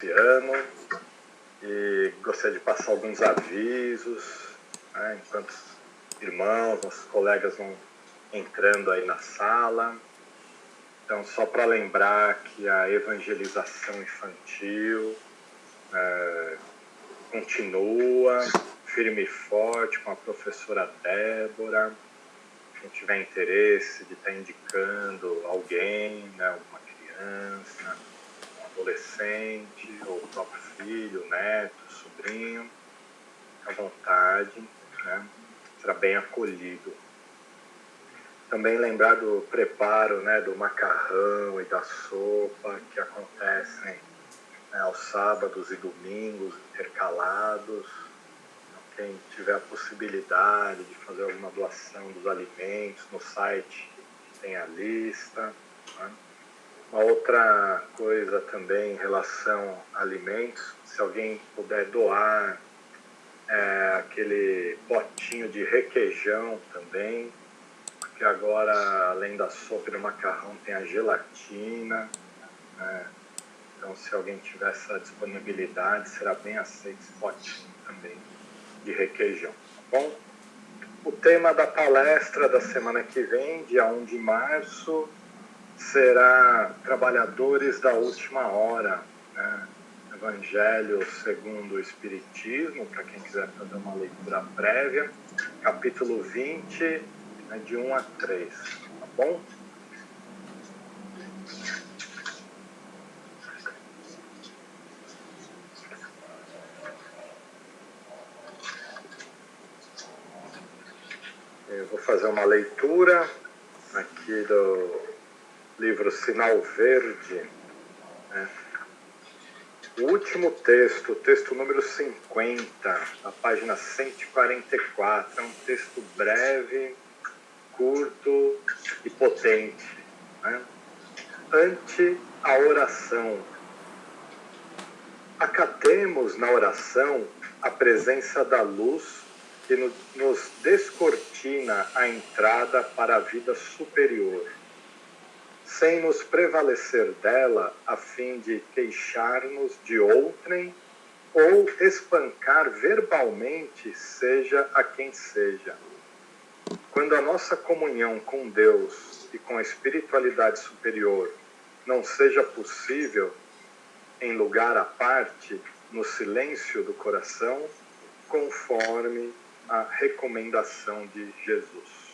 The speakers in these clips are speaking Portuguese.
ano e gostaria de passar alguns avisos, né, enquanto os irmãos, nossos colegas vão entrando aí na sala. Então, só para lembrar que a evangelização infantil continua firme e forte com a professora Débora. Quem tiver interesse de estar indicando alguém, né, alguma criança, um adolescente, ou o próprio filho, neto, sobrinho, à vontade, né, será bem acolhido. Também lembrar do preparo, né, do macarrão e da sopa que acontecem, né, aos sábados e domingos intercalados. Quem tiver a possibilidade de fazer alguma doação dos alimentos, no site tem a lista, né? Uma outra coisa também em relação a alimentos, se alguém puder doar aquele potinho de requeijão também, porque agora, além da sopa e do macarrão, tem a gelatina, né? Então, se alguém tiver essa disponibilidade, será bem aceito esse potinho também de requeijão, tá bom? O tema da palestra da semana que vem, dia 1 de março, será Trabalhadores da Última Hora, né? Evangelho segundo o Espiritismo, para quem quiser fazer uma leitura prévia, capítulo 20, né, de 1 a 3, tá bom? Eu vou fazer uma leitura aqui do livro Sinal Verde, né? O último texto, o texto número 50, na página 144, é um texto breve, curto e potente, né? Ante a oração. Acatemos na oração a presença da luz que nos descortina a entrada para a vida superior, sem nos prevalecer dela a fim de queixar-nos de outrem ou espancar verbalmente, seja a quem seja. Quando a nossa comunhão com Deus e com a espiritualidade superior não seja possível em lugar à parte, no silêncio do coração, conforme a recomendação de Jesus.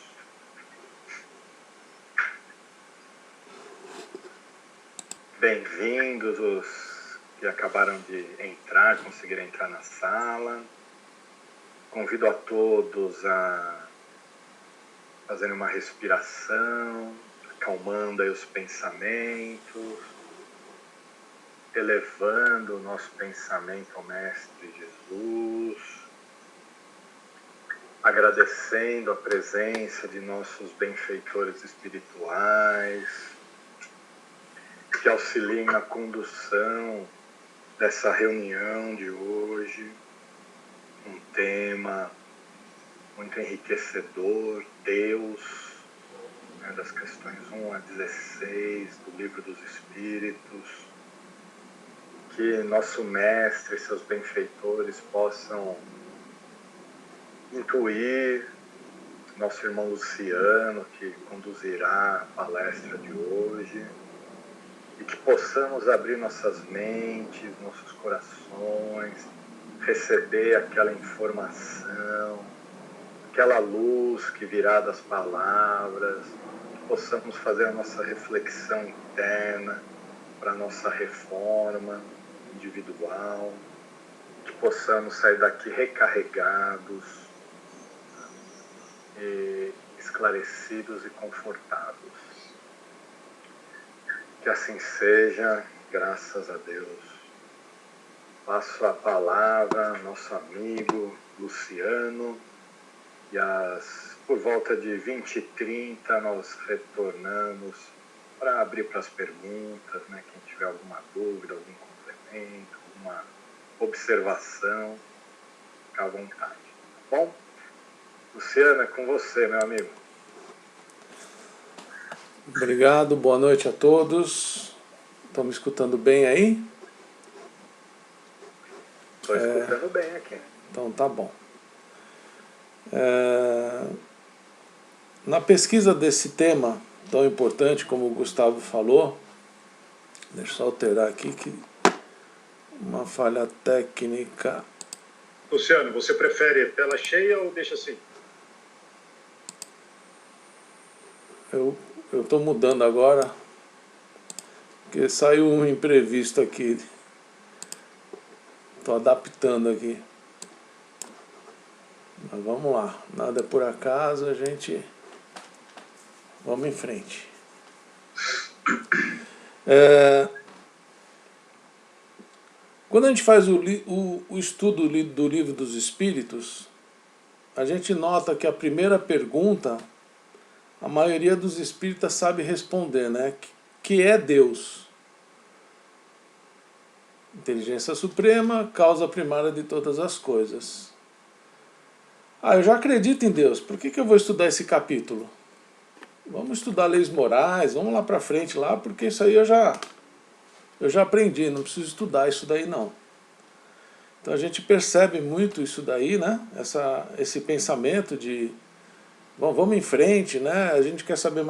Bem-vindos os que acabaram de entrar, conseguiram entrar na sala. Convido a todos a fazerem uma respiração, acalmando aí os pensamentos, elevando o nosso pensamento ao Mestre Jesus, agradecendo a presença de nossos benfeitores espirituais, que auxiliem na condução dessa reunião de hoje, um tema muito enriquecedor, Deus, né, das questões 1 a 16 do Livro dos Espíritos, que nosso mestre e seus benfeitores possam intuir, nosso irmão Luciano, que conduzirá a palestra de hoje, e que possamos abrir nossas mentes, nossos corações, receber aquela informação, aquela luz que virá das palavras, que possamos fazer a nossa reflexão interna para a nossa reforma individual, que possamos sair daqui recarregados, e esclarecidos e confortados. Que assim seja, graças a Deus. Passo a palavra ao nosso amigo Luciano, e por volta de 20h30 nós retornamos para abrir para as perguntas, né? Quem tiver alguma dúvida, algum complemento, alguma observação, fica à vontade, tá bom? Luciano, é com você, meu amigo. Obrigado, boa noite a todos. Estão me escutando bem aí? Estou escutando bem aqui. Então tá bom. Na pesquisa desse tema tão importante como o Gustavo falou, deixa eu só alterar aqui que uma falha técnica. Luciano, você prefere tela cheia ou deixa assim? Eu estou mudando agora, porque saiu um imprevisto aqui. Estou adaptando aqui. Mas vamos lá, nada é por acaso, a gente... Vamos em frente. Quando a gente faz o estudo do Livro dos Espíritos, a gente nota que a primeira pergunta, a maioria dos espíritas sabe responder, né? Que é Deus? Inteligência suprema, causa primária de todas as coisas. Eu já acredito em Deus, por que eu vou estudar esse capítulo? Vamos estudar leis morais, vamos lá para frente lá, porque isso aí eu já aprendi, não preciso estudar isso daí não. Então a gente percebe muito isso daí, né? Esse pensamento de bom, vamos em frente, né? A gente quer saber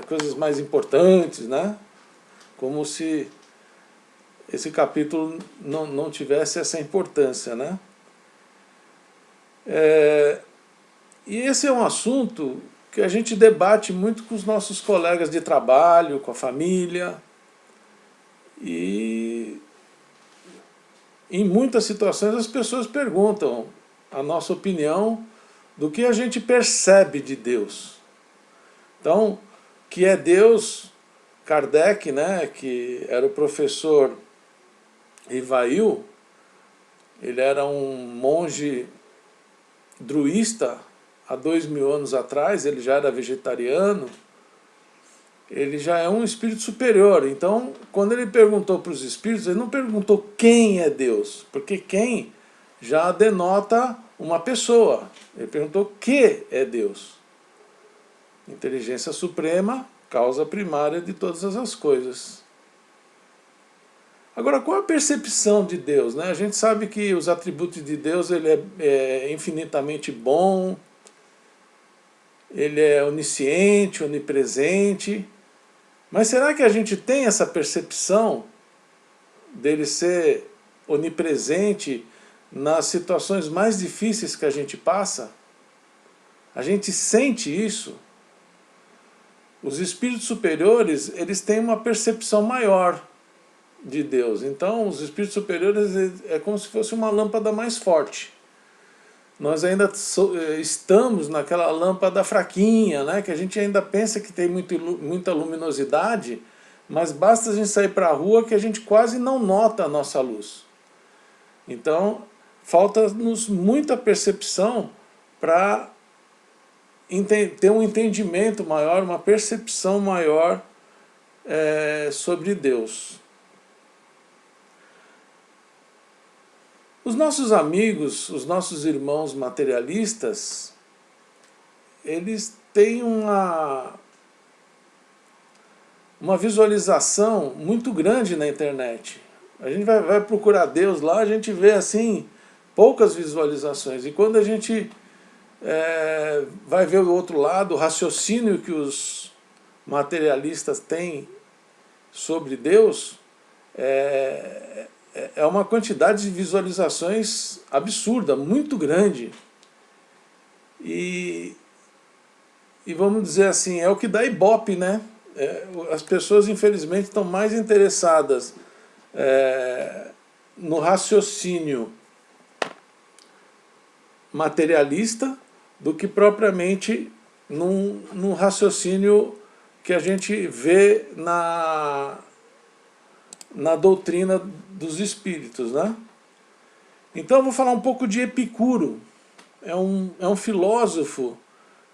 coisas mais importantes, né? Como se esse capítulo não tivesse essa importância, né? E esse é um assunto que a gente debate muito com os nossos colegas de trabalho, com a família, e em muitas situações as pessoas perguntam a nossa opinião do que a gente percebe de Deus. Então, que é Deus, Kardec, né, que era o professor Rivail, ele era um monge druista há 2000 anos atrás, ele já era vegetariano, ele já é um espírito superior. Então, quando ele perguntou para os espíritos, ele não perguntou quem é Deus, porque quem já denota uma pessoa. Ele perguntou o que é Deus. Inteligência suprema, causa primária de todas as coisas. Agora, qual a percepção de Deus, né? A gente sabe que os atributos de Deus, ele é infinitamente bom, ele é onisciente, onipresente, mas será que a gente tem essa percepção dele ser onipresente nas situações mais difíceis que a gente passa? A gente sente isso? Os espíritos superiores, eles têm uma percepção maior de Deus. Então, os espíritos superiores é como se fosse uma lâmpada mais forte. Nós ainda estamos naquela lâmpada fraquinha, né? Que a gente ainda pensa que tem muita luminosidade, mas basta a gente sair para a rua que a gente quase não nota a nossa luz. Então, falta-nos muita percepção para ter um entendimento maior, uma percepção maior sobre Deus. Os nossos amigos, os nossos irmãos materialistas, eles têm uma visualização muito grande na internet. A gente vai procurar Deus lá, a gente vê assim poucas visualizações. E quando a gente vai ver o outro lado, o raciocínio que os materialistas têm sobre Deus, é uma quantidade de visualizações absurda, muito grande. E vamos dizer assim, é o que dá ibope, né? As pessoas, infelizmente, estão mais interessadas no raciocínio materialista do que propriamente num raciocínio que a gente vê na doutrina dos espíritos, né? Então eu vou falar um pouco de Epicuro. É um filósofo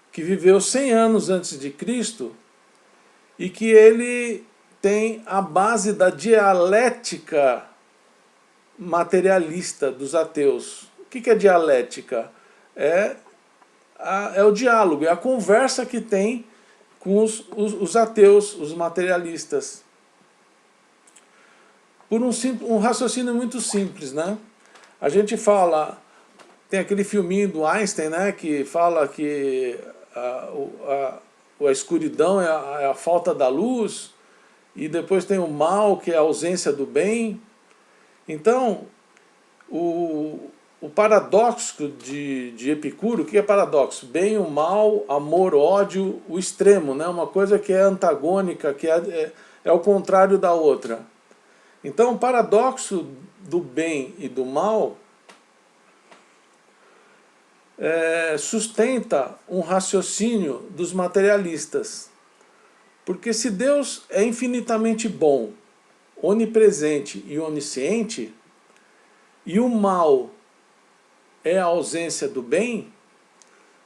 que viveu 100 anos antes de Cristo e que ele tem a base da dialética materialista dos ateus. O que é dialética? É o diálogo, é a conversa que tem com os ateus, os materialistas. Por um raciocínio muito simples, né? A gente fala, tem aquele filminho do Einstein, né, que fala que a escuridão é a falta da luz, e depois tem o mal, que é a ausência do bem. Então, o paradoxo de Epicuro, o que é paradoxo? Bem, o mal, amor, ódio, o extremo, né? Uma coisa que é antagônica, que é o contrário da outra. Então, o paradoxo do bem e do mal sustenta um raciocínio dos materialistas. Porque se Deus é infinitamente bom, onipresente e onisciente, e o mal é a ausência do bem,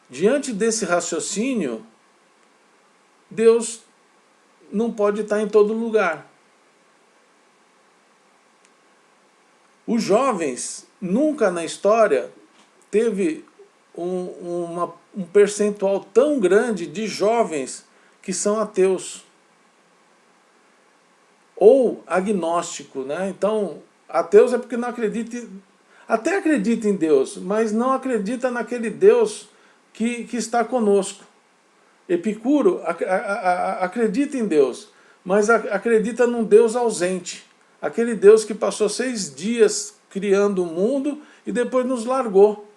diante desse raciocínio, Deus não pode estar em todo lugar. Os jovens, nunca na história, teve um percentual tão grande de jovens que são ateus ou agnóstico, né? Então, ateus é porque não acredita, até acredita em Deus, mas não acredita naquele Deus que está conosco. Epicuro acredita em Deus, mas acredita num Deus ausente, aquele Deus que passou 6 dias criando o mundo e depois nos largou.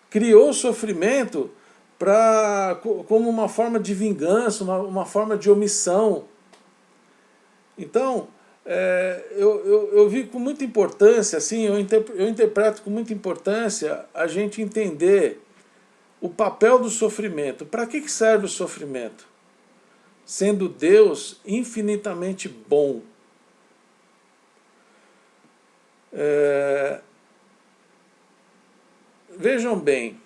Criou o sofrimento como uma forma de vingança, uma forma de omissão. Então, eu vi com muita importância, assim, eu interpreto com muita importância a gente entender o papel do sofrimento. Para que serve o sofrimento? Sendo Deus infinitamente bom. Vejam bem,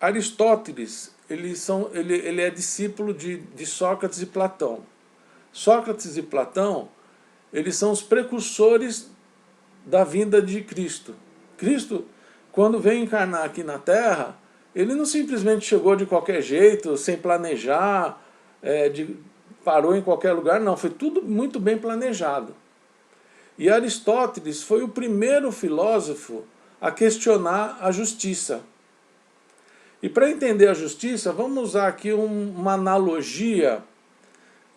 Aristóteles, ele é discípulo de Sócrates e Platão. Sócrates e Platão, eles são os precursores da vinda de Cristo. Cristo, quando veio encarnar aqui na Terra, ele não simplesmente chegou de qualquer jeito, sem planejar, parou em qualquer lugar, não, foi tudo muito bem planejado. E Aristóteles foi o primeiro filósofo a questionar a justiça. E para entender a justiça, vamos usar aqui uma analogia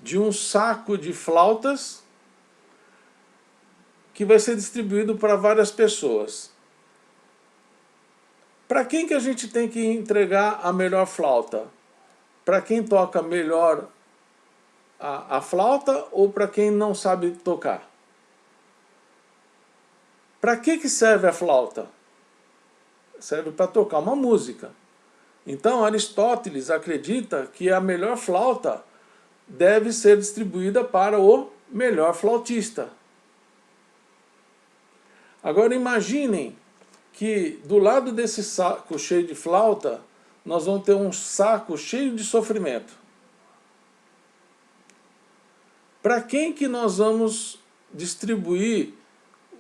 de um saco de flautas que vai ser distribuído para várias pessoas. Para quem que a gente tem que entregar a melhor flauta? Para quem toca melhor a flauta ou para quem não sabe tocar? Para que serve a flauta? Serve para tocar uma música. Então Aristóteles acredita que a melhor flauta deve ser distribuída para o melhor flautista. Agora imaginem que do lado desse saco cheio de flauta, nós vamos ter um saco cheio de sofrimento. Para quem que nós vamos distribuir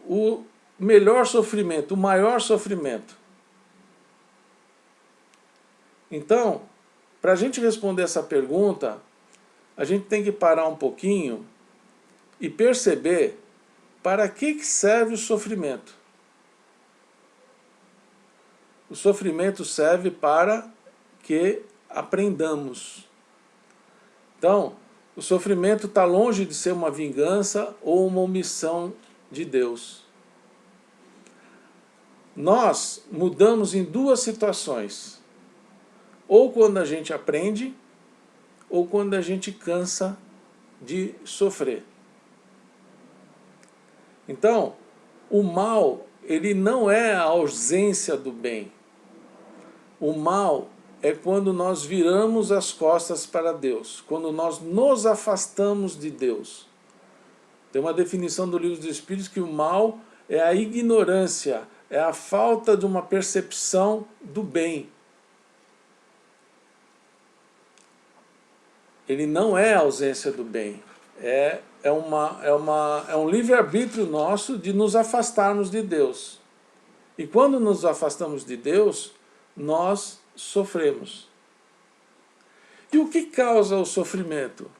o melhor sofrimento, o maior sofrimento? Então, para a gente responder essa pergunta, a gente tem que parar um pouquinho e perceber para que serve o sofrimento. O sofrimento serve para que aprendamos. Então, o sofrimento está longe de ser uma vingança ou uma omissão de Deus. Nós mudamos em 2 situações. Ou quando a gente aprende, ou quando a gente cansa de sofrer. Então, o mal, ele não é a ausência do bem. O mal é quando nós viramos as costas para Deus, quando nós nos afastamos de Deus. Tem uma definição do Livro dos Espíritos que o mal é a ignorância, é a falta de uma percepção do bem. Ele não é a ausência do bem, é um livre-arbítrio nosso de nos afastarmos de Deus. E quando nos afastamos de Deus, nós sofremos. E o que causa o sofrimento?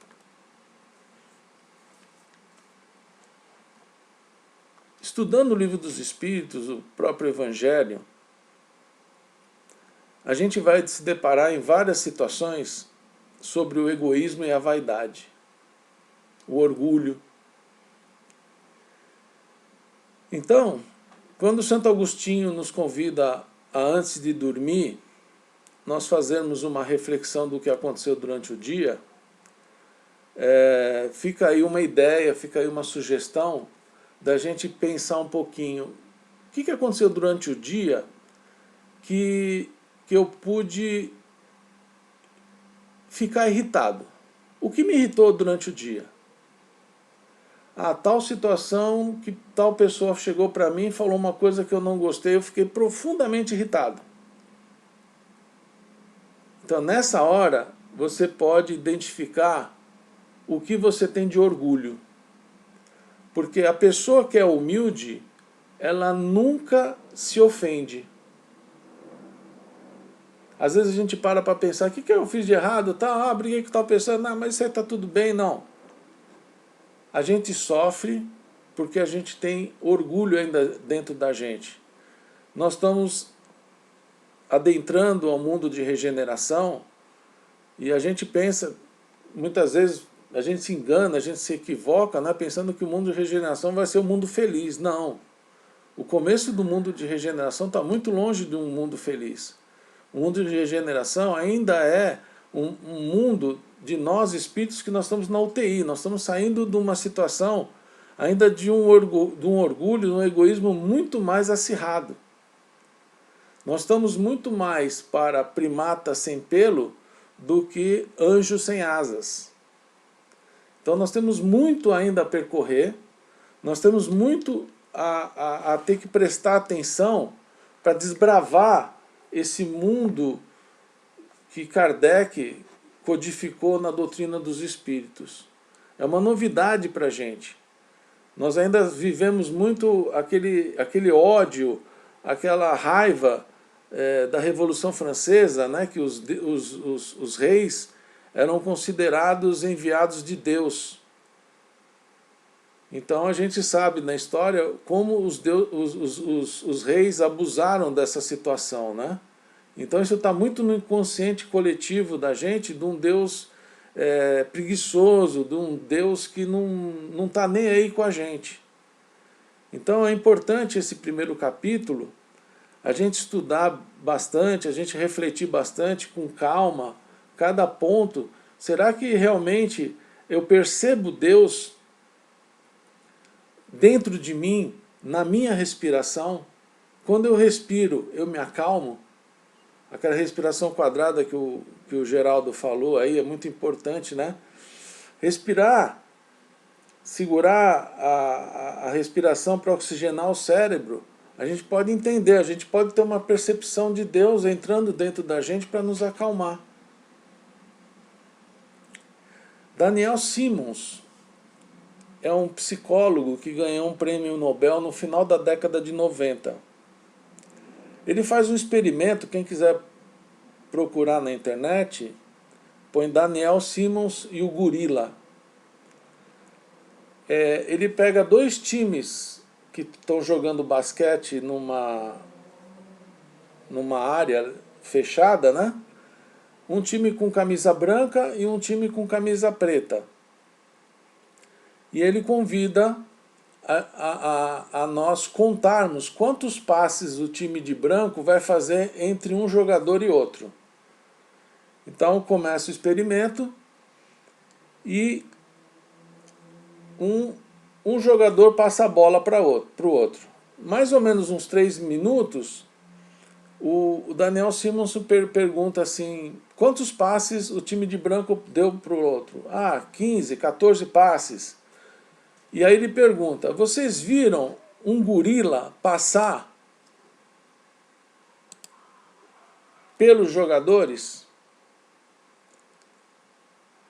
estudando o Livro dos Espíritos, o próprio Evangelho, a gente vai se deparar em várias situações sobre o egoísmo e a vaidade, o orgulho. Então, quando Santo Agostinho nos convida a, antes de dormir, nós fazermos uma reflexão do que aconteceu durante o dia, fica aí uma ideia, fica aí uma sugestão da gente pensar um pouquinho o que aconteceu durante o dia que eu pude ficar irritado. O que me irritou durante o dia? Tal situação que tal pessoa chegou para mim e falou uma coisa que eu não gostei, eu fiquei profundamente irritado. Então, nessa hora, você pode identificar o que você tem de orgulho. Porque a pessoa que é humilde, ela nunca se ofende. Às vezes a gente para pensar, o que eu fiz de errado? Briguei com tal pessoa, não, mas isso aí está tudo bem, não. A gente sofre porque a gente tem orgulho ainda dentro da gente. Nós estamos adentrando ao mundo de regeneração e a gente pensa, muitas vezes a gente se engana, a gente se equivoca, né, pensando que o mundo de regeneração vai ser um mundo feliz. Não. O começo do mundo de regeneração está muito longe de um mundo feliz. O mundo de regeneração ainda é um mundo de nós espíritos que nós estamos na UTI, nós estamos saindo de uma situação ainda de um orgulho, de um egoísmo muito mais acirrado. Nós estamos muito mais para primata sem pelo do que anjo sem asas. Então nós temos muito ainda a percorrer, nós temos muito a ter que prestar atenção para desbravar esse mundo que Kardec codificou na doutrina dos espíritos. É uma novidade para a gente. Nós ainda vivemos muito aquele ódio, aquela raiva da Revolução Francesa, né, que os reis eram considerados enviados de Deus. Então a gente sabe na história como os reis abusaram dessa situação, né? Então isso está muito no inconsciente coletivo da gente, de um Deus preguiçoso, de um Deus que não está nem aí com a gente. Então é importante esse primeiro capítulo, a gente estudar bastante, a gente refletir bastante, com calma, cada ponto. Será que realmente eu percebo Deus dentro de mim, na minha respiração? Quando eu respiro, eu me acalmo? Aquela respiração quadrada que o Geraldo falou aí é muito importante, né? Respirar, segurar a respiração para oxigenar o cérebro. A gente pode entender, a gente pode ter uma percepção de Deus entrando dentro da gente para nos acalmar. Daniel Simmons é um psicólogo que ganhou um prêmio Nobel no final da década de 90. Ele faz um experimento, quem quiser procurar na internet, põe Daniel Simmons e o gorila. Ele pega dois times que estão jogando basquete numa área fechada, né? Um time com camisa branca e um time com camisa preta. E ele convida a nós contarmos quantos passes o time de branco vai fazer entre um jogador e outro. Então começa o experimento e um jogador passa a bola para o outro. Mais ou menos uns 3 minutos, o Daniel Simmons pergunta assim, quantos passes o time de branco deu para o outro? 15, 14 passes. E aí ele pergunta, vocês viram um gorila passar pelos jogadores?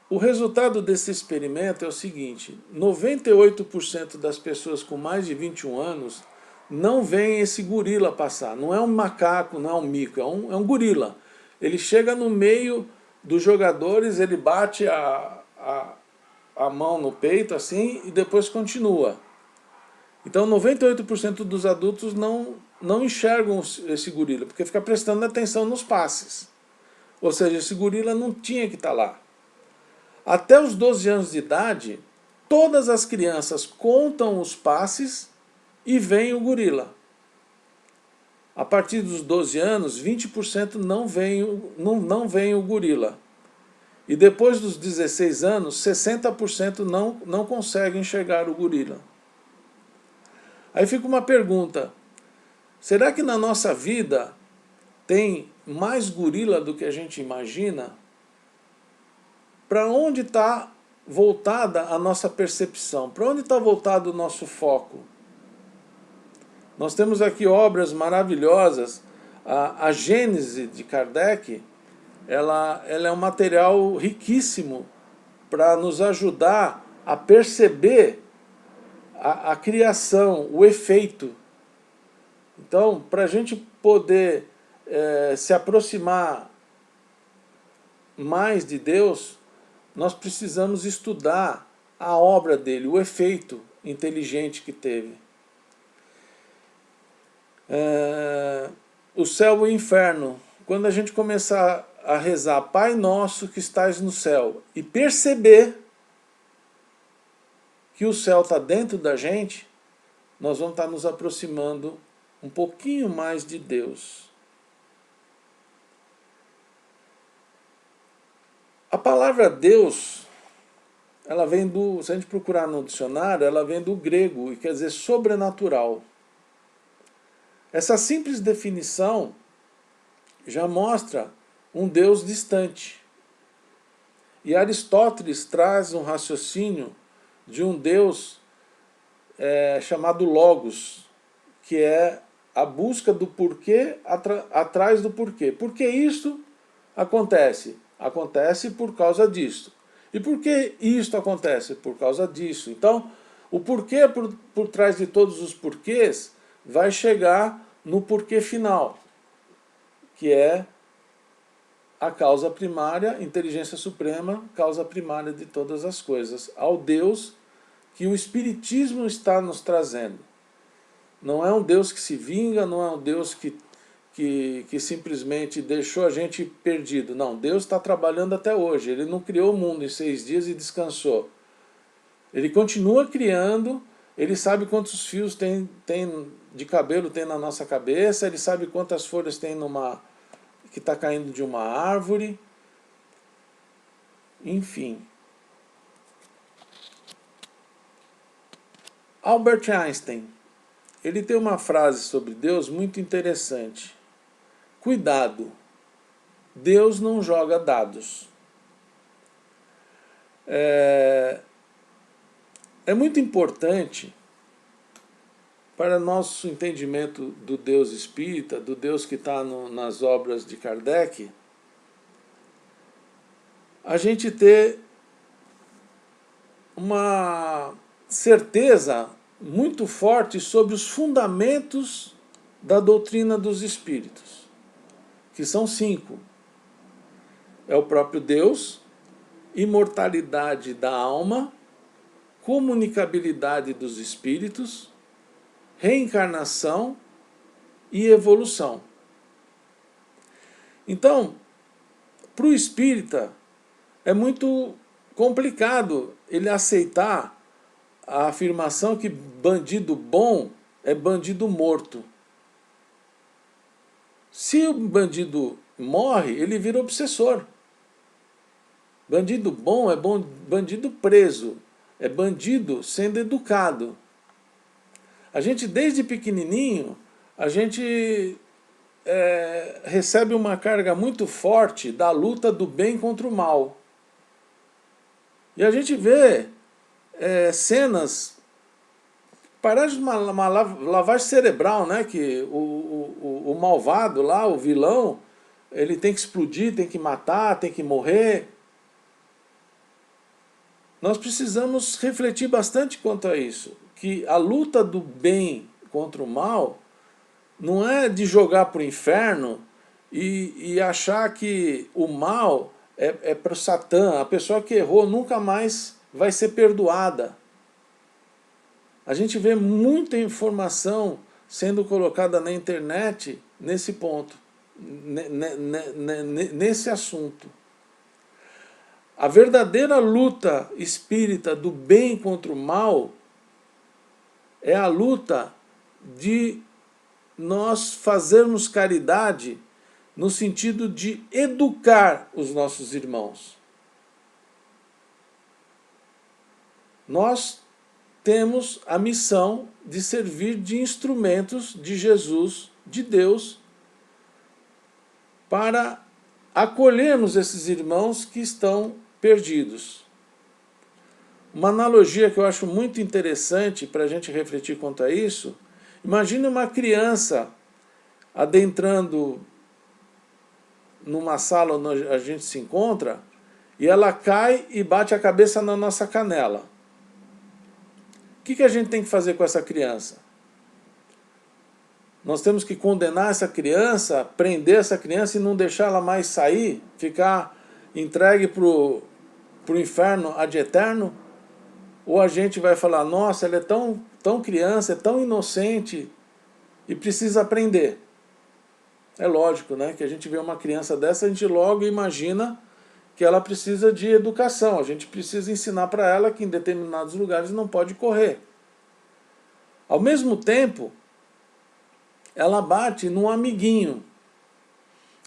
O resultado desse experimento é o seguinte, 98% das pessoas com mais de 21 anos não veem esse gorila passar. Não é um macaco, não é um mico, é um gorila. Ele chega no meio dos jogadores, ele bate a mão no peito assim e depois continua. Então 98% dos adultos não enxergam esse gorila, porque fica prestando atenção nos passes. Ou seja, esse gorila não tinha que estar lá. Até os 12 anos de idade, todas as crianças contam os passes e veem o gorila. A partir dos 12 anos, 20% não veem o gorila. E depois dos 16 anos, 60% não conseguem enxergar o gorila. Aí fica uma pergunta: será que na nossa vida tem mais gorila do que a gente imagina? Para onde está voltada a nossa percepção? Para onde está voltado o nosso foco? Nós temos aqui obras maravilhosas. A Gênese de Kardec, ela é um material riquíssimo para nos ajudar a perceber a criação, o efeito. Então, para a gente poder se aproximar mais de Deus, nós precisamos estudar a obra dele, o efeito inteligente que teve. O céu e o inferno. Quando a gente começar a rezar Pai Nosso que estais no céu e perceber que o céu está dentro da gente, nós vamos estar nos aproximando um pouquinho mais de Deus. A palavra Deus, ela vem do, se a gente procurar no dicionário, ela vem do grego e quer dizer sobrenatural. Essa simples definição já mostra um Deus distante. E Aristóteles traz um raciocínio de um Deus chamado Logos, que é a busca do porquê atrás do porquê. Por que isso acontece? Acontece por causa disso. E por que isto acontece? Por causa disso. Então, o porquê por trás de todos os porquês vai chegar no porquê final, que é a causa primária, inteligência suprema, causa primária de todas as coisas, ao Deus que o Espiritismo está nos trazendo. Não é um Deus que se vinga, não é um Deus que simplesmente deixou a gente perdido. Não, Deus está trabalhando até hoje. Ele não criou o mundo em 6 dias e descansou. Ele continua criando, ele sabe quantos fios tem de cabelo tem na nossa cabeça, ele sabe quantas folhas tem que está caindo de uma árvore. Enfim. Albert Einstein, ele tem uma frase sobre Deus muito interessante. Cuidado, Deus não joga dados. É muito importante para nosso entendimento do Deus espírita, do Deus que está nas obras de Kardec, a gente ter uma certeza muito forte sobre os fundamentos da doutrina dos espíritos, que são 5. É o próprio Deus, imortalidade da alma, comunicabilidade dos espíritos, reencarnação e evolução. Então, para o espírita, é muito complicado ele aceitar a afirmação que bandido bom é bandido morto. Se o bandido morre, ele vira obsessor. Bandido bom é bandido preso, é bandido sendo educado. A gente, desde pequenininho, a gente recebe uma carga muito forte da luta do bem contra o mal. E a gente vê cenas, parece uma lavagem cerebral, né? Que o malvado lá, o vilão, ele tem que explodir, tem que matar, tem que morrer. Nós precisamos refletir bastante quanto a isso, que a luta do bem contra o mal não é de jogar para o inferno e achar que o mal é para o Satã. A pessoa que errou nunca mais vai ser perdoada. A gente vê muita informação sendo colocada na internet nesse ponto, nesse assunto. A verdadeira luta espírita do bem contra o mal é a luta de nós fazermos caridade no sentido de educar os nossos irmãos. Nós temos a missão de servir de instrumentos de Jesus, de Deus, para acolhermos esses irmãos que estão perdidos. Uma analogia que eu acho muito interessante para a gente refletir quanto a isso, imagine uma criança adentrando numa sala onde a gente se encontra e ela cai e bate a cabeça na nossa canela. O que a gente tem que fazer com essa criança? Nós temos que condenar essa criança, prender essa criança e não deixar ela mais sair, ficar entregue para o inferno ad eterno? Ou a gente vai falar, nossa, ela é tão criança, é tão inocente e precisa aprender? É lógico, né, que a gente vê uma criança dessa, a gente logo imagina que ela precisa de educação, a gente precisa ensinar para ela que em determinados lugares não pode correr. Ao mesmo tempo, ela bate num amiguinho.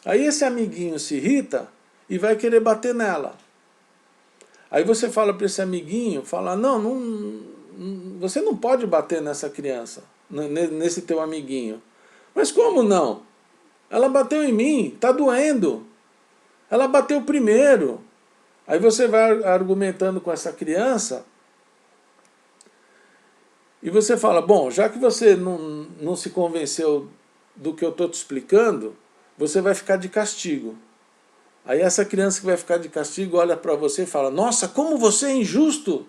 Aí esse amiguinho se irrita e vai querer bater nela. Aí você fala para esse amiguinho, fala, não, você não pode bater nessa criança, nesse teu amiguinho. Mas como não? Ela bateu em mim, está doendo. Ela bateu primeiro. Aí você vai argumentando com essa criança e você fala, bom, já que você não se convenceu do que eu estou te explicando, você vai ficar de castigo. Aí essa criança que vai ficar de castigo olha para você e fala, nossa, como você é injusto!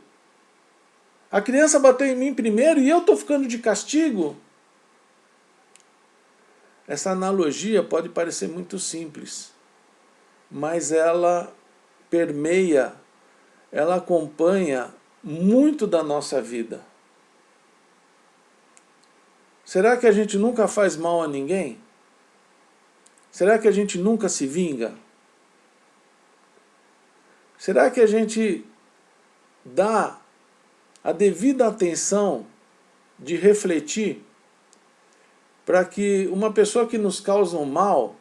A criança bateu em mim primeiro e eu estou ficando de castigo? Essa analogia pode parecer muito simples, mas ela permeia, ela acompanha muito da nossa vida. Será que a gente nunca faz mal a ninguém? Será que a gente nunca se vinga? Será que a gente dá a devida atenção de refletir para que uma pessoa que nos causa um mal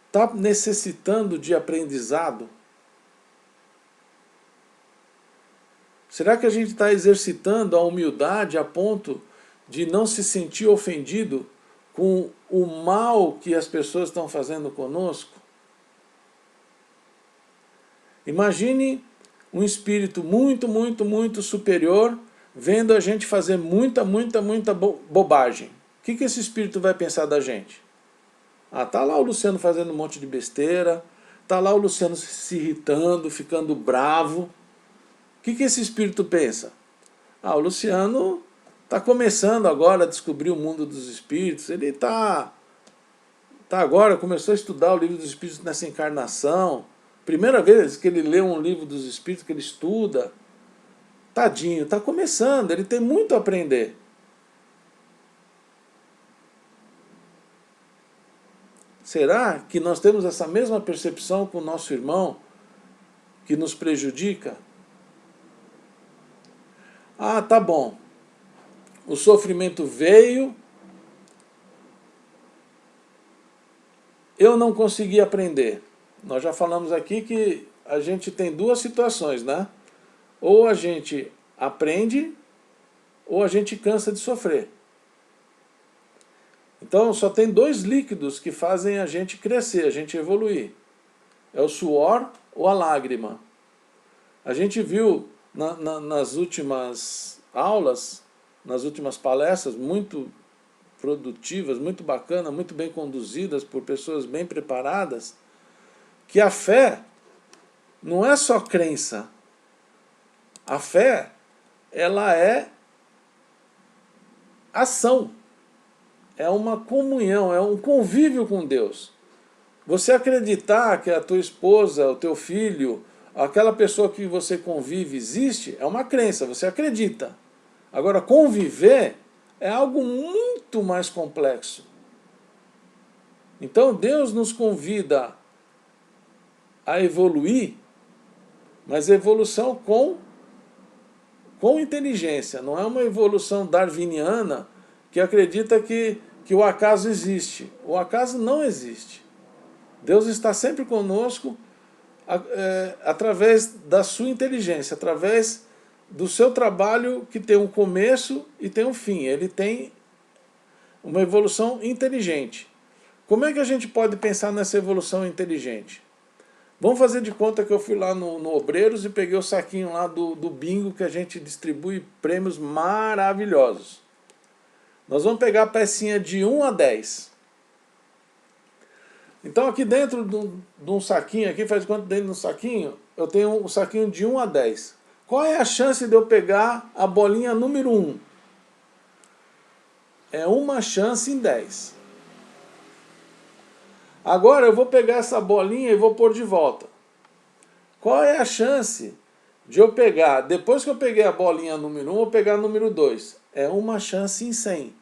está necessitando de aprendizado? Será que a gente está exercitando a humildade a ponto de não se sentir ofendido com o mal que as pessoas estão fazendo conosco? Imagine um espírito muito, muito, muito superior vendo a gente fazer muita bobagem. O que esse espírito vai pensar da gente? Ah, tá lá o Luciano fazendo um monte de besteira, tá lá o Luciano se irritando, ficando bravo. O que esse espírito pensa? Ah, o Luciano está começando agora a descobrir o mundo dos espíritos, ele está agora, começou a estudar o livro dos espíritos nessa encarnação, primeira vez que ele lê um livro dos espíritos, que ele estuda, tadinho, está começando, ele tem muito a aprender. Será que nós temos essa mesma percepção com o nosso irmão que nos prejudica? Ah, tá bom. O sofrimento veio, eu não consegui aprender. Nós já falamos aqui que a gente tem duas situações, né? Ou a gente aprende, ou a gente cansa de sofrer. Então só tem dois líquidos que fazem a gente crescer, a gente evoluir. É o suor ou a lágrima. A gente viu nas últimas aulas, nas últimas palestras, muito produtivas, muito bacanas, muito bem conduzidas por pessoas bem preparadas, que a fé não é só crença. A fé, ela é ação. É uma comunhão, é um convívio com Deus. Você acreditar que a tua esposa, o teu filho, aquela pessoa que você convive existe, é uma crença, você acredita. Agora, conviver é algo muito mais complexo. Então, Deus nos convida a evoluir, mas evolução com inteligência. Não é uma evolução darwiniana que acredita que o acaso existe. O acaso não existe. Deus está sempre conosco através da sua inteligência, através do seu trabalho que tem um começo e tem um fim. Ele tem uma evolução inteligente. Como é que a gente pode pensar nessa evolução inteligente? Vamos fazer de conta que eu fui lá no Obreiros e peguei o saquinho lá do bingo que a gente distribui prêmios maravilhosos. Nós vamos pegar a pecinha de 1 a 10. Então aqui dentro de um saquinho, aqui faz quanto dentro de um saquinho? Eu tenho um saquinho de 1 a 10. Qual é a chance de eu pegar a bolinha número 1? É uma chance em 10. Agora eu vou pegar essa bolinha e vou pôr de volta. Qual é a chance de eu pegar, depois que eu peguei a bolinha número 1, eu pegar a número 2? É uma chance em 100.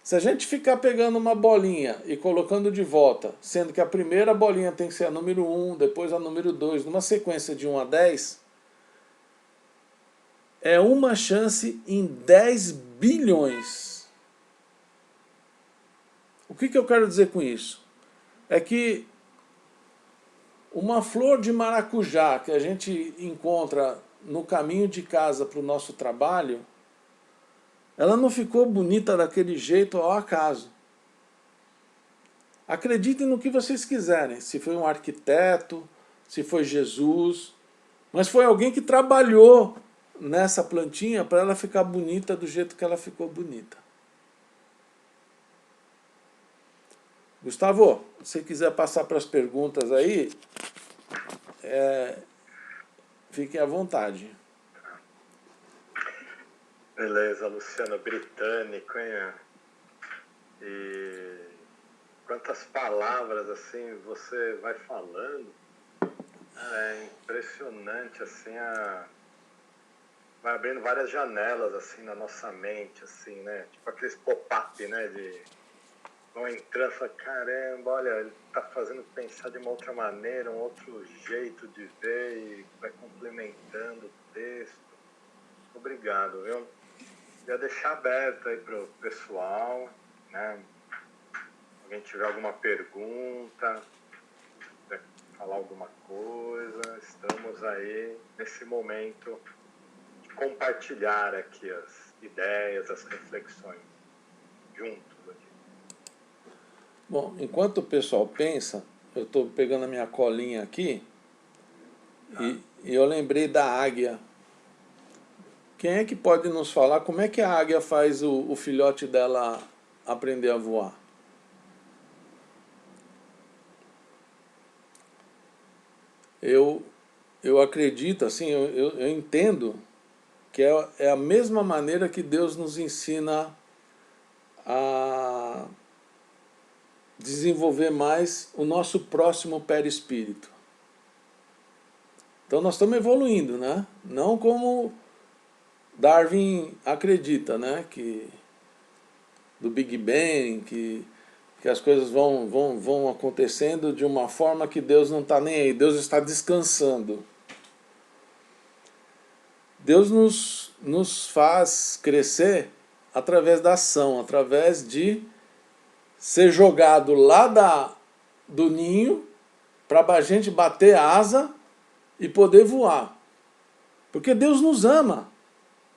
Se a gente ficar pegando uma bolinha e colocando de volta, sendo que a primeira bolinha tem que ser a número 1, depois a número 2, numa sequência de 1 a 10, é uma chance em 10 bilhões. O que eu quero dizer com isso? É que uma flor de maracujá que a gente encontra no caminho de casa para o nosso trabalho, ela não ficou bonita daquele jeito ao acaso. Acreditem no que vocês quiserem, se foi um arquiteto, se foi Jesus, mas foi alguém que trabalhou nessa plantinha para ela ficar bonita do jeito que ela ficou bonita. Gustavo, se você quiser passar para as perguntas aí, fiquem à vontade. Beleza, Luciano, britânico, hein? E quantas palavras assim você vai falando, é impressionante, assim, vai abrindo várias janelas assim na nossa mente, assim, né? Tipo aqueles pop-up, né? Vão entrando e falam, caramba, olha, ele está fazendo pensar de uma outra maneira, um outro jeito de ver, e vai complementando o texto. Obrigado, viu? Ia deixar aberto aí para o pessoal, né? Alguém tiver alguma pergunta, quiser falar alguma coisa, estamos aí nesse momento de compartilhar aqui as ideias, as reflexões juntos aqui. Bom, enquanto o pessoal pensa, eu estou pegando a minha colinha aqui e eu lembrei da águia. Quem é que pode nos falar como é que a águia faz o filhote dela aprender a voar? Eu acredito, assim, eu entendo que é a mesma maneira que Deus nos ensina a desenvolver mais o nosso próximo perispírito. Então nós estamos evoluindo, né? Não como Darwin acredita, né? Que do Big Bang, que as coisas vão acontecendo de uma forma que Deus não está nem aí, Deus está descansando. Deus nos faz crescer através da ação, através de ser jogado lá do ninho para a gente bater asa e poder voar. Porque Deus nos ama.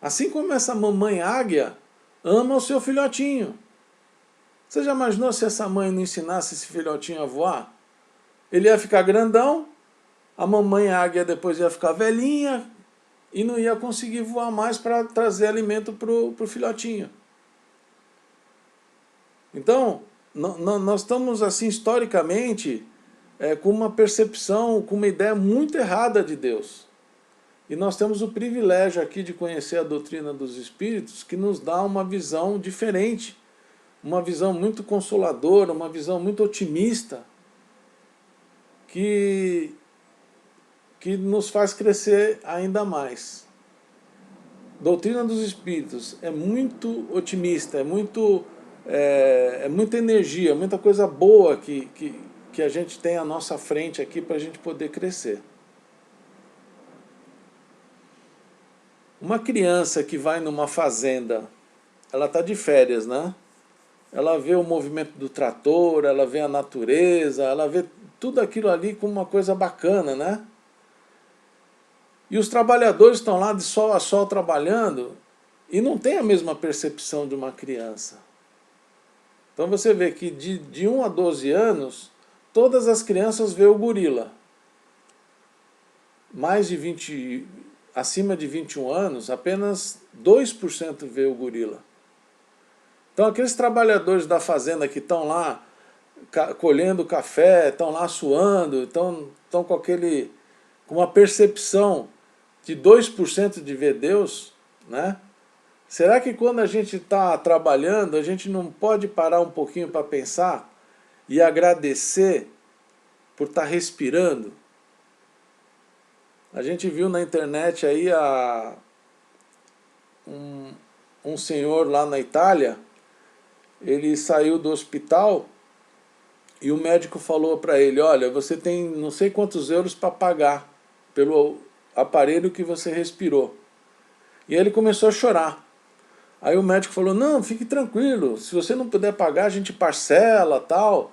Assim como essa mamãe águia ama o seu filhotinho. Você já imaginou se essa mãe não ensinasse esse filhotinho a voar? Ele ia ficar grandão, a mamãe águia depois ia ficar velhinha e não ia conseguir voar mais para trazer alimento para o filhotinho. Então, nós estamos assim historicamente com uma percepção, com uma ideia muito errada de Deus. E nós temos o privilégio aqui de conhecer a doutrina dos Espíritos, que nos dá uma visão diferente, uma visão muito consoladora, uma visão muito otimista, que nos faz crescer ainda mais. Doutrina dos Espíritos é muito otimista, é muita energia, muita coisa boa que a gente tem à nossa frente aqui para a gente poder crescer. Uma criança que vai numa fazenda, ela está de férias, né? Ela vê o movimento do trator, ela vê a natureza, ela vê tudo aquilo ali como uma coisa bacana, né? E os trabalhadores estão lá de sol a sol trabalhando e não tem a mesma percepção de uma criança. Então você vê que de 1 a 12 anos, todas as crianças vê o gorila. Acima de 21 anos, apenas 2% vê o gorila. Então aqueles trabalhadores da fazenda que estão lá colhendo café, estão lá suando, estão com uma percepção de 2% de ver Deus, né? Será que quando a gente está trabalhando, a gente não pode parar um pouquinho para pensar e agradecer por estar respirando? A gente viu na internet aí um senhor lá na Itália, ele saiu do hospital e o médico falou para ele, olha, você tem não sei quantos euros para pagar pelo aparelho que você respirou. E ele começou a chorar. Aí o médico falou, não, fique tranquilo, se você não puder pagar, a gente parcela, tal.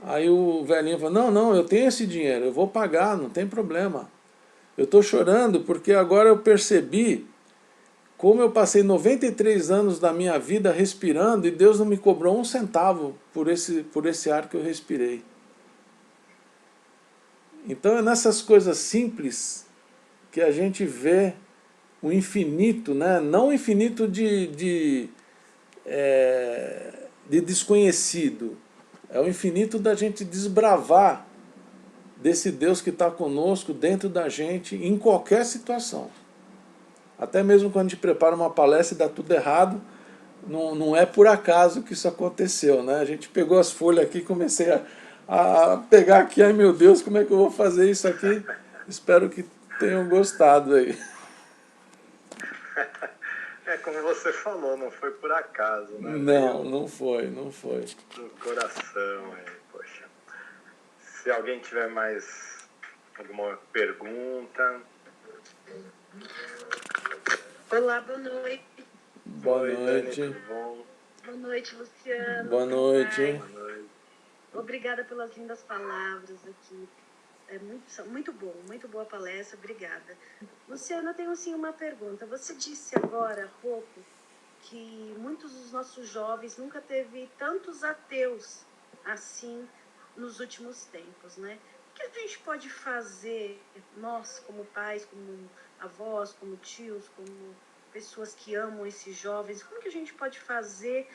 Aí o velhinho falou, não, não, eu tenho esse dinheiro, eu vou pagar, não tem problema. Eu estou chorando porque agora eu percebi como eu passei 93 anos da minha vida respirando e Deus não me cobrou um centavo por esse ar que eu respirei. Então é nessas coisas simples que a gente vê o infinito, né? Não o infinito de desconhecido, é o infinito da gente desbravar desse Deus que está conosco, dentro da gente, em qualquer situação. Até mesmo quando a gente prepara uma palestra e dá tudo errado, não é por acaso que isso aconteceu, né? A gente pegou as folhas aqui e comecei a pegar aqui, ai meu Deus, como é que eu vou fazer isso aqui? Espero que tenham gostado aí. É como você falou, não foi por acaso, né? Não, não foi. No coração, poxa. Se alguém tiver mais alguma pergunta. Olá, boa noite. Boa Oi, noite. Dani, tudo bom? Boa noite, Luciano. Boa noite. Boa noite. Obrigada pelas lindas palavras aqui. Muito bom, muito boa palestra, obrigada. Luciano, eu tenho assim uma pergunta. Você disse agora há pouco que muitos dos nossos jovens nunca teve tantos ateus assim nos últimos tempos, né? O que a gente pode fazer, nós como pais, como avós, como tios, como pessoas que amam esses jovens, como que a gente pode fazer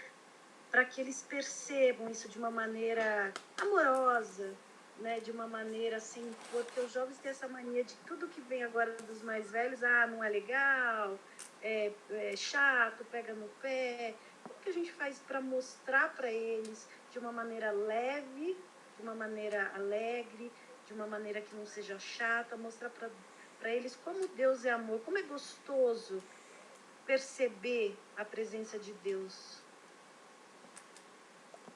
para que eles percebam isso de uma maneira amorosa, né, de uma maneira assim, porque os jovens têm essa mania de tudo que vem agora dos mais velhos, não é legal, é chato, pega no pé. Como que a gente faz para mostrar para eles de uma maneira leve, de uma maneira alegre, de uma maneira que não seja chata, mostrar para eles como Deus é amor, como é gostoso perceber a presença de Deus.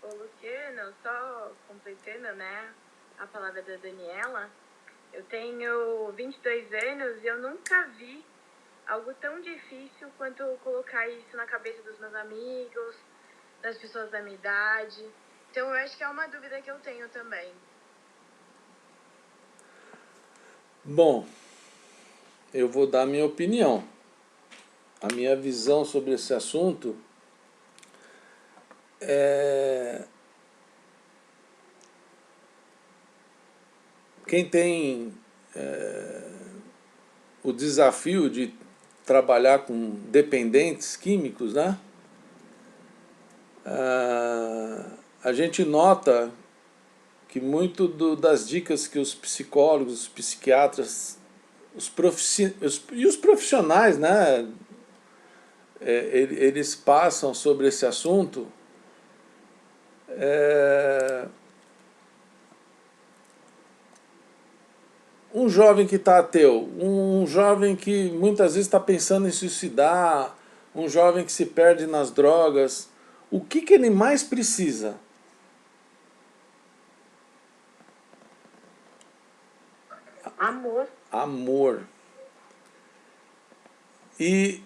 Ô, Luciano, só completando, né, a palavra da Daniela, eu tenho 22 anos e eu nunca vi algo tão difícil quanto colocar isso na cabeça dos meus amigos, das pessoas da minha idade. Então, eu acho que é uma dúvida que eu tenho também. Bom, eu vou dar a minha opinião. A minha visão sobre esse assunto quem tem o desafio de trabalhar com dependentes químicos, né? A gente nota que muito das dicas que os psicólogos, os psiquiatras, e os profissionais, né, eles passam sobre esse assunto, um jovem que está ateu, um jovem que muitas vezes está pensando em suicidar, um jovem que se perde nas drogas, o que ele mais precisa? Amor. Amor. E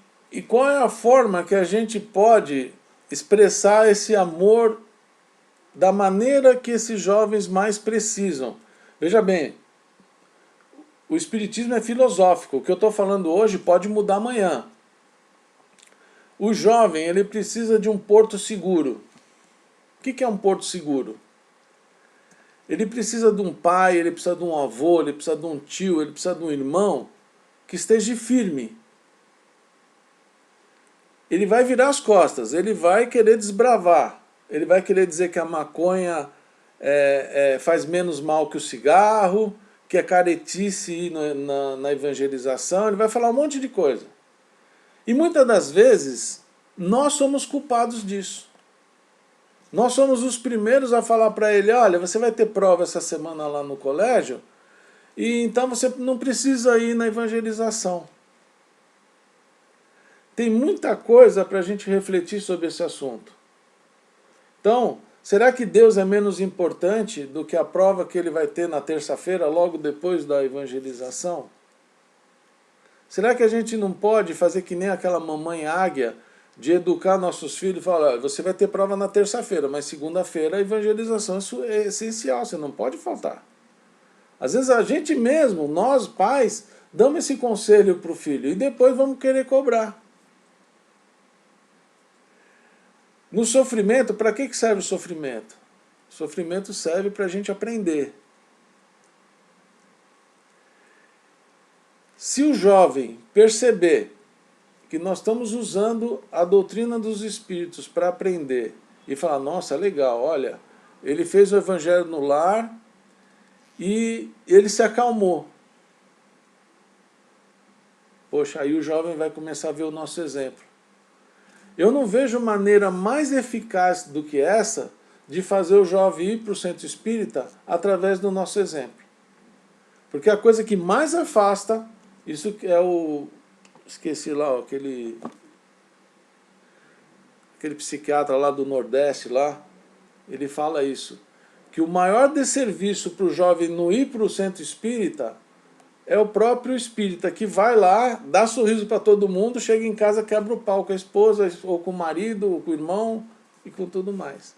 qual é a forma que a gente pode expressar esse amor da maneira que esses jovens mais precisam? Veja bem, o Espiritismo é filosófico, o que eu estou falando hoje pode mudar amanhã. O jovem, ele precisa de um porto seguro. O que é um porto seguro? Ele precisa de um pai, ele precisa de um avô, ele precisa de um tio, ele precisa de um irmão que esteja firme. Ele vai virar as costas, ele vai querer desbravar, ele vai querer dizer que a maconha faz menos mal que o cigarro, que é caretice ir na evangelização, ele vai falar um monte de coisa. E muitas das vezes, nós somos culpados disso. Nós somos os primeiros a falar para ele, olha, você vai ter prova essa semana lá no colégio, e então você não precisa ir na evangelização. Tem muita coisa para a gente refletir sobre esse assunto. Então, será que Deus é menos importante do que a prova que ele vai ter na terça-feira, logo depois da evangelização? Será que a gente não pode fazer que nem aquela mamãe águia, de educar nossos filhos e falar, você vai ter prova na terça-feira, mas segunda-feira a evangelização é essencial, você não pode faltar. Às vezes a gente mesmo, nós pais, damos esse conselho para o filho e depois vamos querer cobrar. No sofrimento, para que serve o sofrimento? O sofrimento serve para a gente aprender. Se o jovem perceber que nós estamos usando a doutrina dos espíritos para aprender e falar, nossa, legal, olha, ele fez o evangelho no lar e ele se acalmou. Poxa, aí o jovem vai começar a ver o nosso exemplo. Eu não vejo maneira mais eficaz do que essa de fazer o jovem ir para o centro espírita através do nosso exemplo. Porque a coisa que mais afasta, isso é o... Esqueci lá, ó, aquele psiquiatra lá do Nordeste, lá, ele fala isso, que o maior desserviço para o jovem não ir para o centro espírita é o próprio espírita, que vai lá, dá sorriso para todo mundo, chega em casa, quebra o pau com a esposa, ou com o marido, ou com o irmão, e com tudo mais.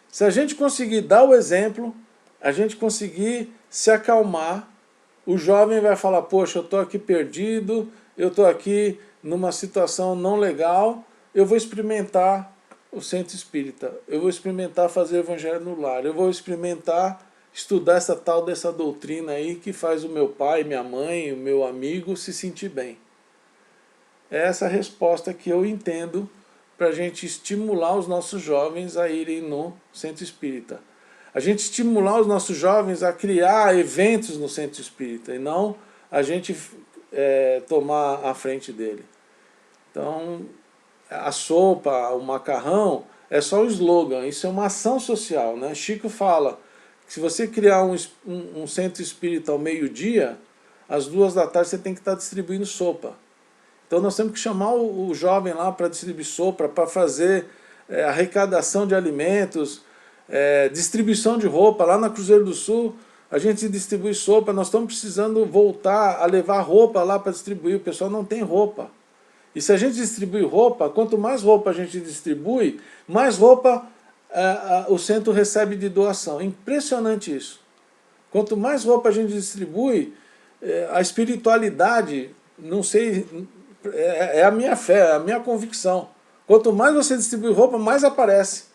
Se a gente conseguir dar o exemplo, a gente conseguir se acalmar, o jovem vai falar, poxa, eu estou aqui perdido, eu estou aqui numa situação não legal, eu vou experimentar o centro espírita, eu vou experimentar fazer o evangelho no lar, eu vou experimentar estudar essa tal dessa doutrina aí que faz o meu pai, minha mãe, o meu amigo se sentir bem. É essa a resposta que eu entendo para a gente estimular os nossos jovens a irem no centro espírita. A gente estimular os nossos jovens a criar eventos no centro espírita e não a gente tomar a frente dele. Então, a sopa, o macarrão, é só um slogan, isso é uma ação social, né? Chico fala que se você criar um centro espírita ao meio-dia, às 2 da tarde você tem que estar distribuindo sopa. Então nós temos que chamar o jovem lá para distribuir sopa, para fazer arrecadação de alimentos, distribuição de roupa. Lá na Cruzeiro do Sul, a gente distribui sopa, nós estamos precisando voltar a levar roupa lá para distribuir, o pessoal não tem roupa. E se a gente distribui roupa, quanto mais roupa a gente distribui, mais roupa o centro recebe de doação. Impressionante isso. Quanto mais roupa a gente distribui, a espiritualidade, não sei, é a minha fé, é a minha convicção. Quanto mais você distribui roupa, mais aparece.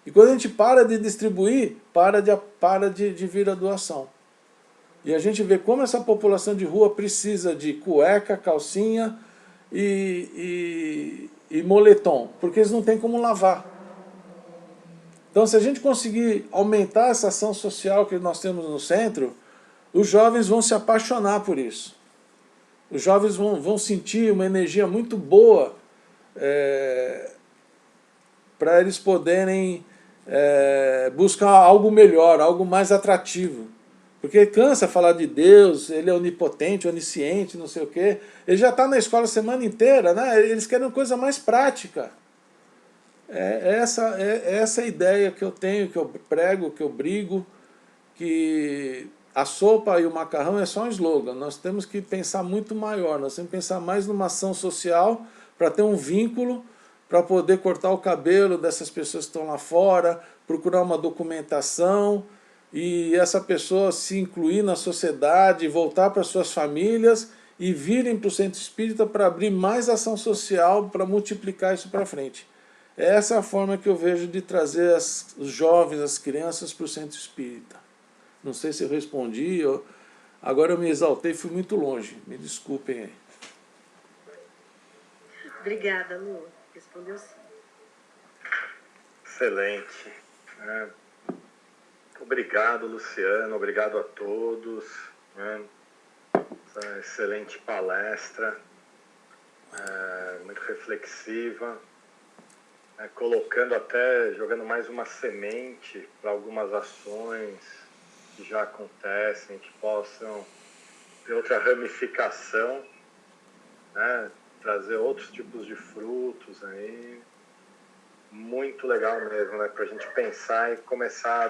E quando a gente para de distribuir, para de vir a doação. E a gente vê como essa população de rua precisa de cueca, calcinha e moletom, porque eles não têm como lavar. Então, se a gente conseguir aumentar essa ação social que nós temos no centro, os jovens vão se apaixonar por isso. Os jovens vão sentir uma energia muito boa para eles poderem buscar algo melhor, algo mais atrativo. Porque cansa falar de Deus, ele é onipotente, onisciente, não sei o quê. Ele já está na escola a semana inteira, né? Eles querem uma coisa mais prática. É essa a ideia que eu tenho, que eu prego, que eu brigo, que a sopa e o macarrão é só um slogan. Nós temos que pensar muito maior, nós temos que pensar mais numa ação social para ter um vínculo, para poder cortar o cabelo dessas pessoas que estão lá fora, procurar uma documentação e essa pessoa se incluir na sociedade, voltar para suas famílias e virem para o centro espírita para abrir mais ação social, para multiplicar isso para frente. Essa é a forma que eu vejo de trazer os jovens, as crianças para o centro espírita. Não sei se eu respondi, agora eu me exaltei e fui muito longe. Me desculpem aí. Obrigada, Lu. Respondeu sim. Excelente. Obrigado, Luciano. Obrigado a todos. Essa excelente palestra, muito reflexiva, colocando até, jogando mais uma semente para algumas ações que já acontecem, que possam ter outra ramificação, né? Trazer outros tipos de frutos aí. Muito legal mesmo, né? Para a gente pensar e começar a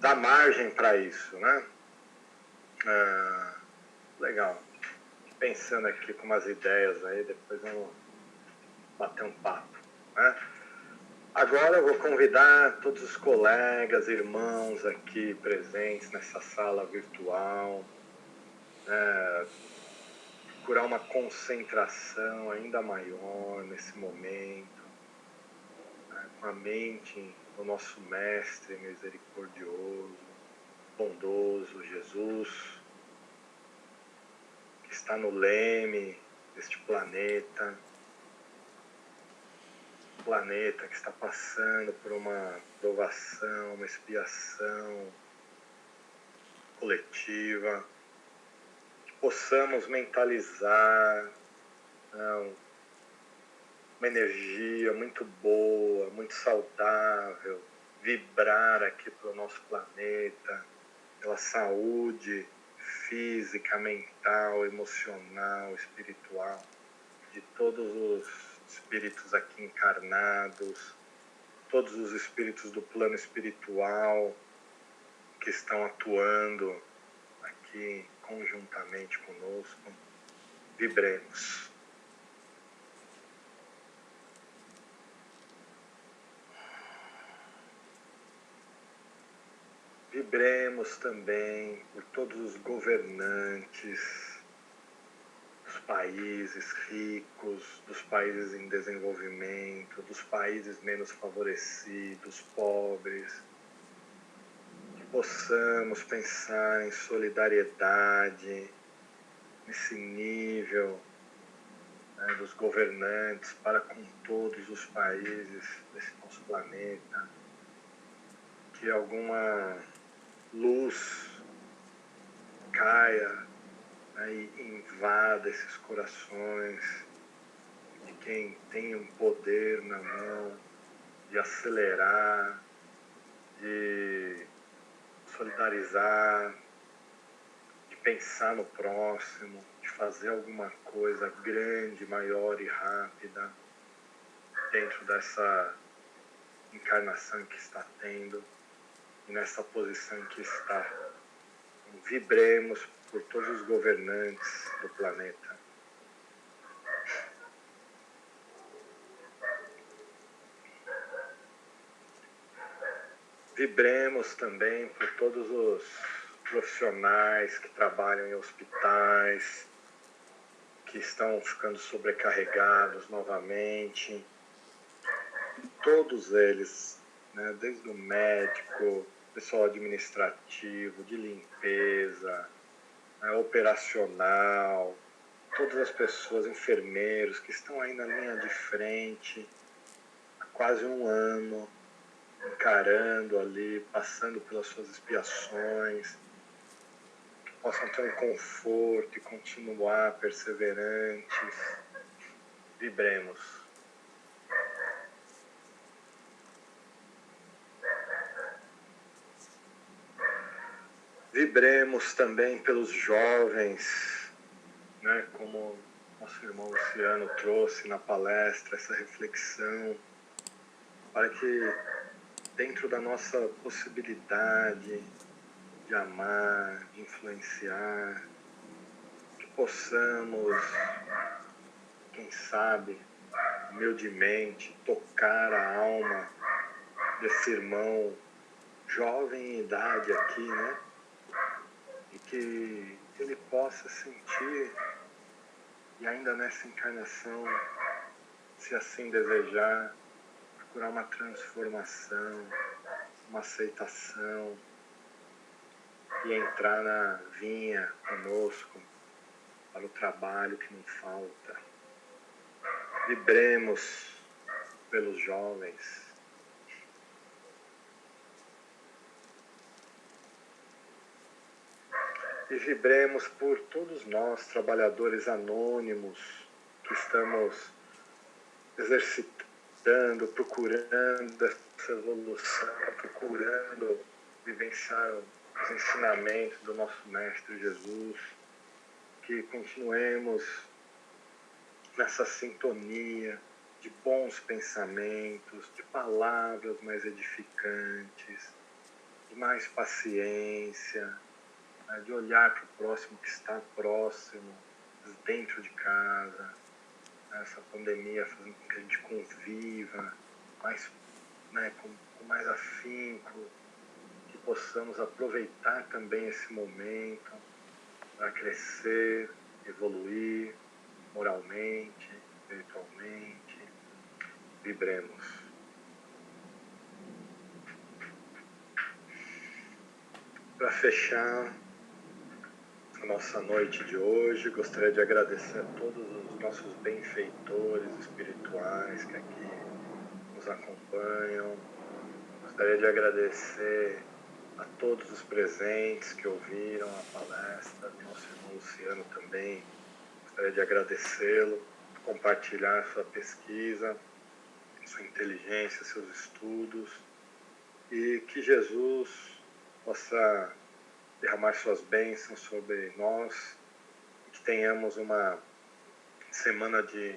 dar margem para isso, né? Legal. Pensando aqui com umas ideias aí, depois vamos bater um papo, né? Agora eu vou convidar todos os colegas, irmãos aqui presentes nessa sala virtual, procurar uma concentração ainda maior nesse momento, né? Com a mente no nosso Mestre misericordioso, bondoso, Jesus, que está no leme deste planeta que está passando por uma provação, uma expiação coletiva, que possamos mentalizar uma energia muito boa, muito saudável, vibrar aqui para o nosso planeta, pela saúde física, mental, emocional, espiritual, de todos os espíritos aqui encarnados, todos os espíritos do plano espiritual que estão atuando aqui conjuntamente conosco. Vibremos. Vibremos também por todos os governantes dos países ricos, dos países em desenvolvimento, dos países menos favorecidos, pobres, que possamos pensar em solidariedade, nesse nível, né, dos governantes para com todos os países desse nosso planeta, que alguma luz caia, né, e invada esses corações de quem tem um poder na mão de acelerar, de solidarizar, de pensar no próximo, de fazer alguma coisa grande, maior e rápida dentro dessa encarnação que está tendo e nessa posição que está. Então, vibremos por todos os governantes do planeta. Vibremos também por todos os profissionais que trabalham em hospitais, que estão ficando sobrecarregados novamente. Todos eles, né, desde o médico, pessoal administrativo, de limpeza, né, operacional, todas as pessoas, enfermeiros que estão aí na linha de frente há quase um ano, encarando ali, passando pelas suas expiações, que possam ter um conforto e continuar perseverantes. Vibremos. Vibremos também pelos jovens, né? Como nosso irmão Luciano trouxe na palestra, essa reflexão, para que dentro da nossa possibilidade de amar, de influenciar, que possamos, quem sabe, humildemente tocar a alma desse irmão jovem em idade aqui, né? E que ele possa sentir, e ainda nessa encarnação, se assim desejar, procurar uma transformação, uma aceitação, e entrar na vinha conosco para o trabalho que não falta. Vibremos pelos jovens. E vibremos por todos nós, trabalhadores anônimos, que estamos exercitando, procurando essa evolução, procurando vivenciar os ensinamentos do nosso Mestre Jesus, que continuemos nessa sintonia de bons pensamentos, de palavras mais edificantes, de mais paciência, né, de olhar para o próximo que está próximo, dentro de casa. Essa pandemia fazendo com que a gente conviva mais, né, com mais afinco, que possamos aproveitar também esse momento para crescer, evoluir moralmente, espiritualmente. Vibremos. Para fechar a nossa noite de hoje, gostaria de agradecer a todos os nossos benfeitores espirituais que aqui nos acompanham. Gostaria de agradecer a todos os presentes que ouviram a palestra, nosso irmão Luciano também. Gostaria de agradecê-lo, compartilhar sua pesquisa, sua inteligência, seus estudos, e que Jesus possa derramar suas bênçãos sobre nós, e que tenhamos uma semana de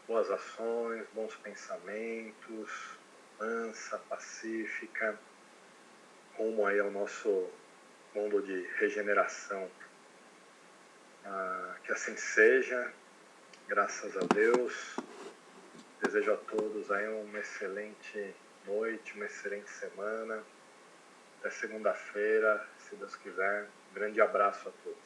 boas ações, bons pensamentos, mansa, pacífica, rumo aí ao nosso mundo de regeneração. Que assim seja, graças a Deus. Desejo a todos aí uma excelente noite, uma excelente semana. Até segunda-feira, se Deus quiser. Grande abraço a todos.